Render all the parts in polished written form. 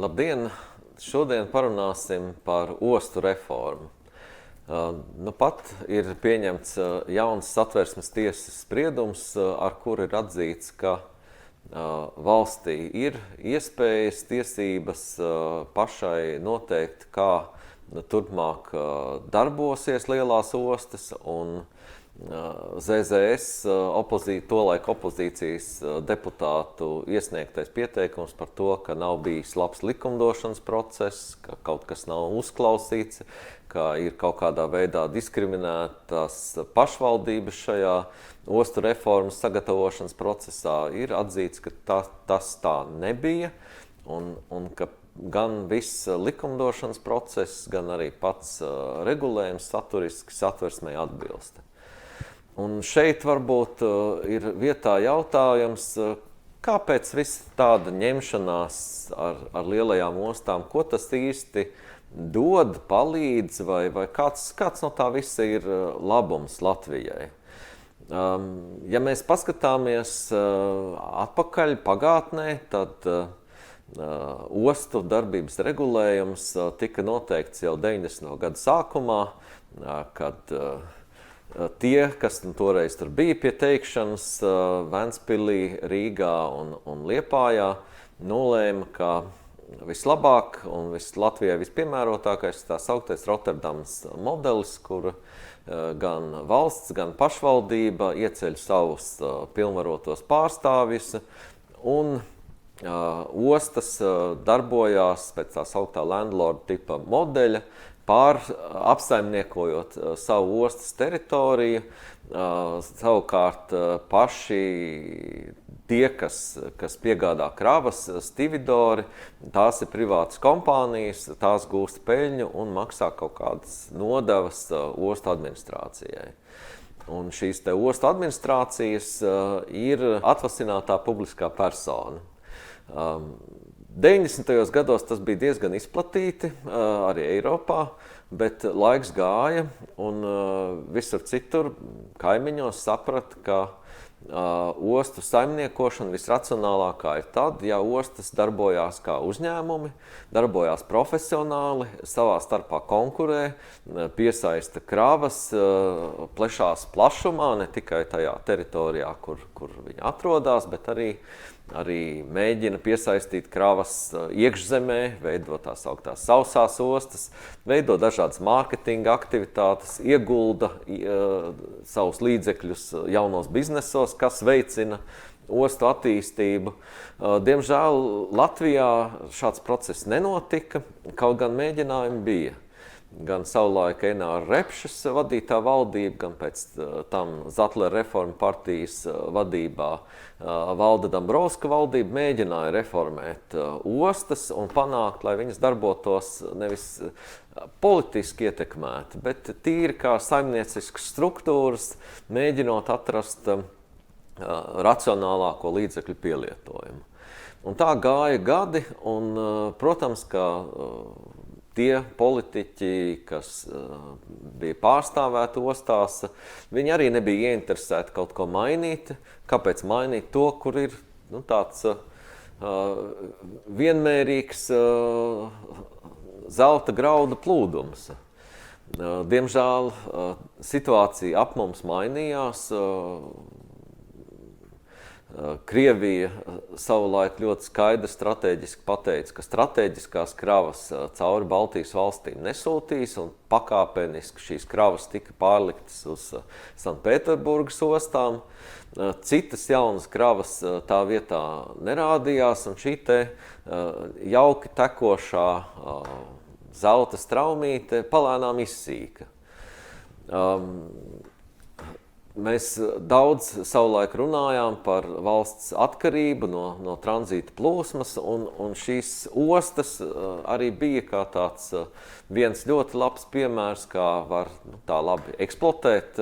Labdien! Šodien parunāsim par ostu reformu. Pat ir pieņemts jauns Satversmes tiesas spriedums, ar kuru ir atzīts, ka valstī ir iespējas, tiesības pašai noteikt, kā turpmāk darbosies lielās ostas, un ZZS tolaik opozīcijas deputātu iesniegtais pieteikums par to, ka nav bijis labs likumdošanas process, ka kaut kas nav uzklausīts, ka ir kaut kādā veidā diskriminētas pašvaldības šajā ostu reformas sagatavošanas procesā, ir atzīts, ka tas tā nebija, un ka gan viss likumdošanas process, gan arī pats regulējums saturiski Satversmei atbilst. Un šeit varbūt ir vietā jautājums, kāpēc viss tāda ņemšanās ar lielajām ostām, ko tas īsti dod, palīdz, vai kāds no tā visa ir labums Latvijai? Ja mēs paskatāmies atpakaļ pagātnē, tad ostu darbības regulējums tika noteikts jau 90. gadu sākumā, kad tie, kas toreiz tur bija pie teikšanas, Ventspilī, Rīgā un Liepājā, nolēma, ka vislabāk un Latvijai vispiemērotākais tā sauktais Rotterdams modelis, kur gan valsts, gan pašvaldība ieceļ savus pilnvarotos pārstāvjus, un ostas darbojās pēc tā sauktā landlord tipa modeļa, apsaimniekojot savu ostas teritoriju, savukārt paši tie, kas piegādā kravas, stividori, tās ir privātas kompānijas, tās gūst peļņu un maksā kaut kādas nodevas ostu administrācijai. Un šīs te ostu administrācijas ir atvasinātā publiskā persona. 90. gados tas bija diezgan izplatīti, arī Eiropā, bet laiks gāja, un visur citur kaimiņos saprata, ka ostu saimniekošana visracionālākā ir tad, ja ostas darbojās kā uzņēmumi, darbojās profesionāli, savā starpā konkurē, piesaista kravas, plešās plašumā, ne tikai tajā teritorijā, kur viņi atrodas, bet arī mēģina piesaistīt kravas iekšzemē, veido tās augtās sausās ostas, veido dažādas mārketinga aktivitātes, iegulda savus līdzekļus jaunos biznesos, kas veicina ostu attīstību. Diemžēl Latvijā šāds process nenotika, kaut gan mēģinājumi bija. Gan savulaik Eināra Repšas vadītā valdība, gan pēc tam Zatlera reforma partijas vadībā Valda Dambrovska valdība mēģināja reformēt ostas un panākt, lai viņas darbotos nevis politiski ietekmēti, bet tīri kā saimnieciskas struktūras, mēģinot atrast racionālāko līdzekļu pielietojumu. Un tā gāja gadi, un, protams, ka tie politiķi, kas bija pārstāvēti ostās, viņi arī nebija ieinteresēti kaut ko mainīt. Kāpēc mainīt to, kur ir tāds vienmērīgs zelta graudu plūdums? Diemžēl situācija ap mums mainījās. Krievija savulaik ļoti skaidri strateģiski pateica, ka strateģiskās kravas cauri Baltijas valstīm nesūtīs, un pakāpeniski šīs kravas tika pārliktas uz Sanktpēterburgas ostām. Citas jaunas kravas tā vietā nerādījās, un šī te jauki tekošā zelta straumīte palēnām izsīka. Mēs daudz savulaik runājām par valsts atkarību no tranzīta plūsmas, un šīs ostas arī bija kā tāds viens ļoti labs piemērs, kā var tā labi eksploatēt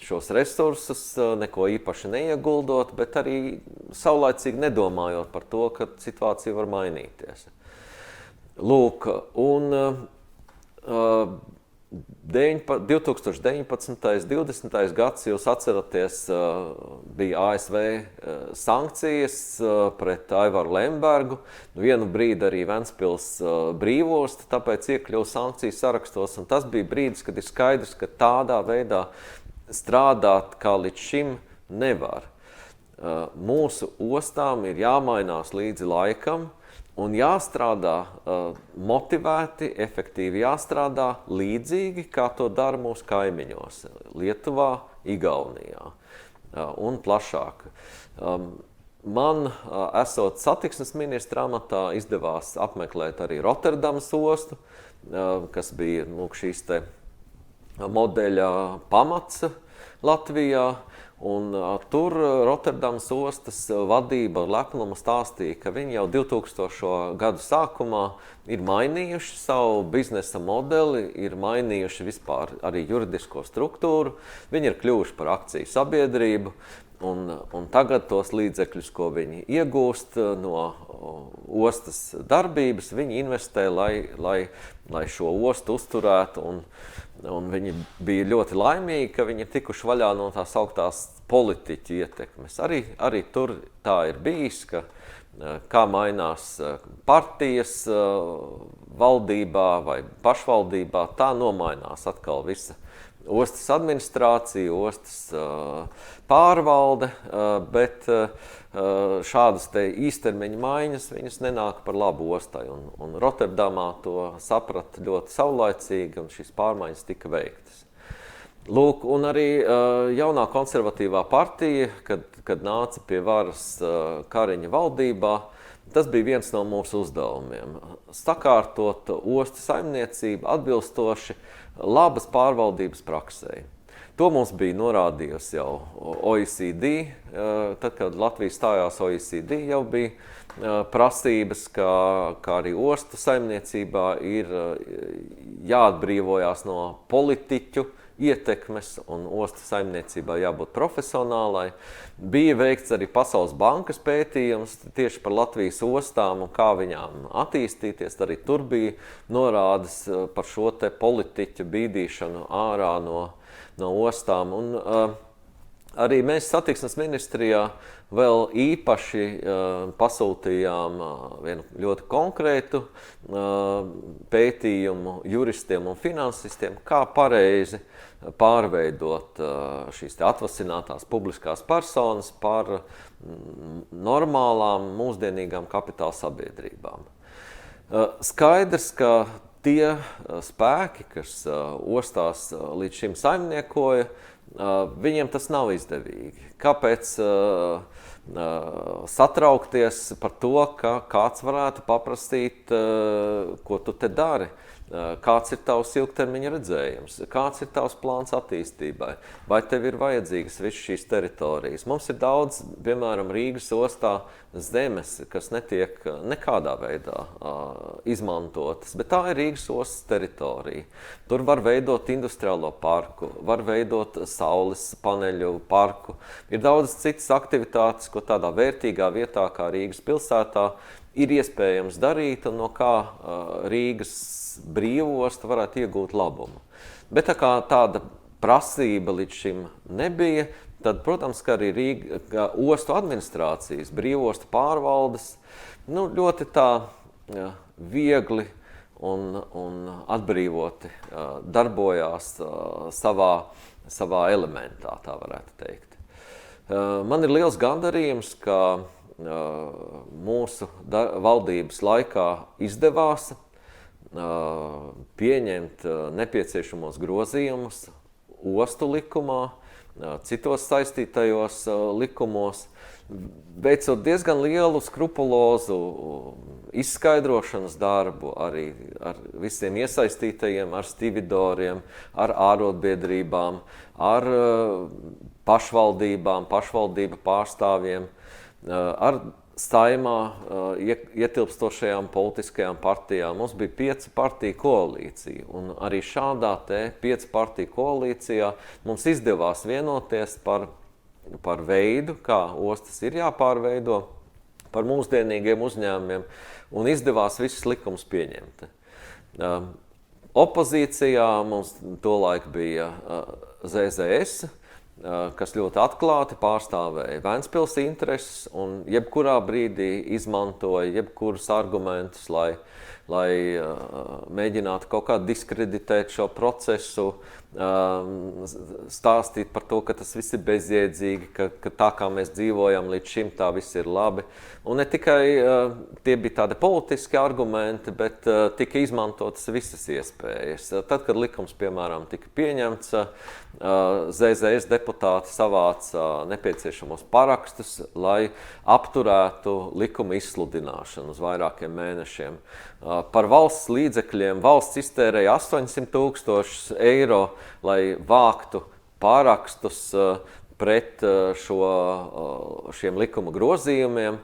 šos resursus, neko īpaši neieguldot, bet arī saulaicīgi nedomājot par to, ka situācija var mainīties. Lūk, un 2019. 20. gads, jūs atceraties, bija ASV sankcijas pret Aivaru Lembergu. Vienu brīdi arī Ventspils brīvosta, tāpēc iekļuva sankciju sarakstos. Un tas bija brīdis, kad ir skaidrs, ka tādā veidā strādāt kā līdz šim nevar. Mūsu ostām ir jāmainās līdzi laikam, un jāstrādā motivēti, efektīvi jāstrādā līdzīgi, kā to dara mūsu kaimiņos – Lietuvā, Igaunijā un plašāk. Man, esot satiksmes ministra amatā, izdevās apmeklēt arī Rotterdamas ostu, kas bija šīs te modeļa pamats Latvijā. Un tur Rotterdamas ostas vadība ar lepnumu stāstīja, ka viņi jau 2000. Gadu sākumā ir mainījuši savu biznesa modeli, ir mainījuši vispār arī juridisko struktūru, viņi ir kļuvuši par akciju sabiedrību, un tagad tos līdzekļus, ko viņi iegūst no ostas darbības, viņi investē, lai šo ostu uzturētu, un viņi bija ļoti laimīgi, ka viņi ir tikuši vaļā no tās augtās politiķu ietekmes. Arī tur tā ir bijis, ka kā mainās partijas valdībā vai pašvaldībā, tā nomainās atkal visa ostas administrācija, ostas pārvalde, bet šādas te īstermiņa maiņas, viņas nenāk par labu ostai. Un Rotterdamā to saprata ļoti saulaicīgi, un šīs pārmaiņas tika veiktas. Lūk, un arī jaunā konservatīvā partija, kad nāca pie varas Kariņa valdībā, tas bija viens no mūsu uzdevumiem – sakārtot ostu saimniecību atbilstoši labas pārvaldības praksei. To mums bija norādījusi jau OECD, tad, kad Latvija stājās OECD, jau bija prasības, kā arī ostu saimniecībā ir jāatbrīvojās no politiķu ietekmes un ostu saimniecībā jābūt profesionālai. Bija veikts arī Pasaules bankas pētījums tieši par Latvijas ostām un kā viņām attīstīties. Arī tur bija norādes par šo te politiķu bīdīšanu ārā no ostām. Un arī mēs satiksmes ministrijā vēl īpaši pasūtījām vienu ļoti konkrētu pētījumu juristiem un finansistiem, kā pareizi pārveidot šīs te atvasinātās publiskās personas par normālām, mūsdienīgām kapitāla sabiedrībām. Skaidrs, ka tie spēki, kas ostās līdz šim saimniekoja, viņiem tas nav izdevīgi. Kāpēc satraukties par to, ka kāds varētu paprasīt, ko tu te dari? Kāds ir tavs ilgtermiņa redzējums? Kāds ir tavs plāns attīstībai? Vai tev ir vajadzīgas visas šīs teritorijas? Mums ir daudz, piemēram, Rīgas ostā zemes, kas netiek nekādā veidā izmantotas, bet tā ir Rīgas ostas teritorija. Tur var veidot industriālo parku, var veidot saules paneļu parku. Ir daudz citas aktivitātes, ko tādā vērtīgā vietā kā Rīgas pilsētā ir iespējams darīt un no kā Rīgas brīvosta varētu iegūt labumu. Bet tā kā tāda prasība līdz šim nebija, tad, protams, ka arī ostu administrācijas, brīvostu pārvaldes ļoti tā viegli un atbrīvoti darbojās savā elementā, tā varētu teikt. Man ir liels gandarījums, ka mūsu valdības laikā izdevās pieņemt nepieciešamos grozījumus ostu likumā, citos saistītajos likumos, veicot diezgan lielu skrupulozu izskaidrošanas darbu arī ar visiem iesaistītajiem, ar stividoriem, ar ārotbiedrībām, ar pašvaldībām, pašvaldību pārstāvjiem, ar Saimā ietilpstošajām politiskajām partijām. Mums bija 5 partiju koalīcija, un arī šādā 5 partiju koalīcijā mums izdevās vienoties par veidu, kā ostas ir jāpārveido, par mūsdienīgiem uzņēmumiem, un izdevās visus likumus pieņemt. Opozīcijā mums tolaik bija ZZS, kas ļoti atklāti pārstāvēja Ventspils intereses un jebkurā brīdī izmantoja jebkurus argumentus, lai mēģinātu kaut kā diskreditēt šo procesu, stāstīt par to, ka tas viss ir bezjēdzīgi, ka tā kā mēs dzīvojam līdz šim, tā viss ir labi. Un ne tikai tie bija tādi politiski argumenti, bet tika izmantotas visas iespējas. Tad, kad likums, piemēram, tika pieņemts, ZZS deputāti savāca nepieciešamos parakstus, lai apturētu likuma izsludināšanu uz vairākiem mēnešiem. Par valsts līdzekļiem valsts iztērēja 800 000 eiro, lai vāktu pārakstus pret šiem likuma grozījumiem.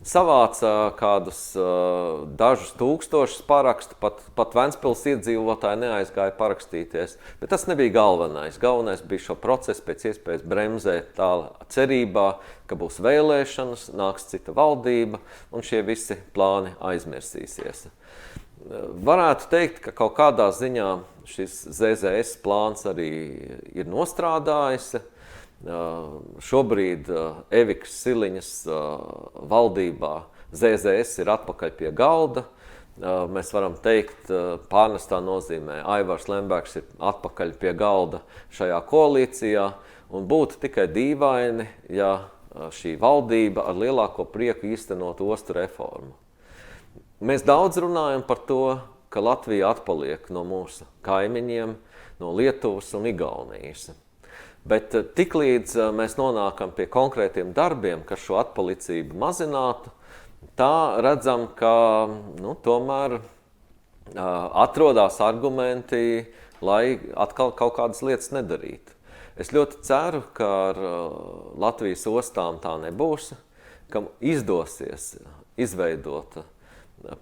Savāca kādus dažus tūkstošus parakstu, pat Ventspils iedzīvotāji neaizgāja parakstīties. Bet tas nebija galvenais. Galvenais bija šo procesu pēc iespējas bremzēt tā cerībā, ka būs vēlēšanas, nāks cita valdība un šie visi plāni aizmirsīsies. Varētu teikt, ka kaut kādā ziņā šis ZZS plāns arī ir nostrādājis. Šobrīd Evikas Siliņas valdībā ZZS ir atpakaļ pie galda. Mēs varam teikt, pārnestā nozīmē Aivars Lembergs ir atpakaļ pie galda šajā koalīcijā un būtu tikai dīvaini, ja šī valdība ar lielāko prieku īstenot ostu reformu. Mēs daudz runājam par to, ka Latvija atpaliek no mūsu kaimiņiem, no Lietuvas un Igaunijas. Bet tiklīdz mēs nonākam pie konkrētiem darbiem, kas šo atpalicību mazinātu, tā redzam, ka tomēr atrodas argumenti, lai atkal kaut kādas lietas nedarītu. Es ļoti ceru, ka ar Latvijas ostām tā nebūs, ka izdosies izveidot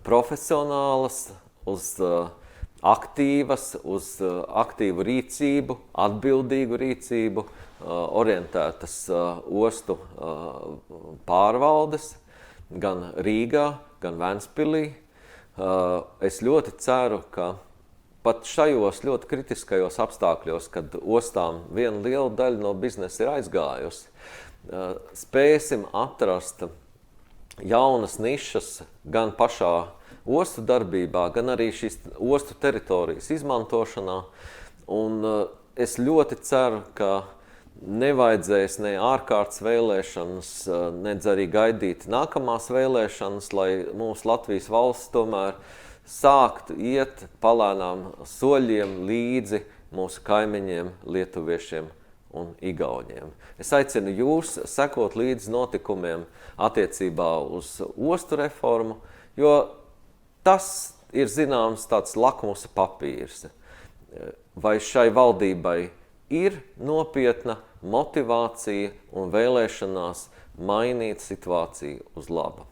profesionālas, uz aktīvu rīcību, atbildīgu rīcību, orientētas ostu pārvaldes, gan Rīgā, gan Ventspilī. Es ļoti ceru, ka pat šajos ļoti kritiskajos apstākļos, kad ostām viena liela daļa no biznesa ir aizgājusi, spēsim atrast jaunas nišas gan pašā ostu darbībā, gan arī šīs ostu teritorijas izmantošanā. Un es ļoti ceru, ka nevajadzēs ne ārkārtas vēlēšanas, nedz arī gaidīt nākamās vēlēšanas, lai mūsu Latvijas valsts tomēr sāktu iet palēnām soļiem līdzi mūsu kaimiņiem, lietuviešiem un igauņiem. Es aicinu jūs sekot līdz notikumiem attiecībā uz ostu reformu, jo tas ir zināms tāds lakmusa papīrs. Vai šai valdībai ir nopietna motivācija un vēlēšanās mainīt situāciju uz labu?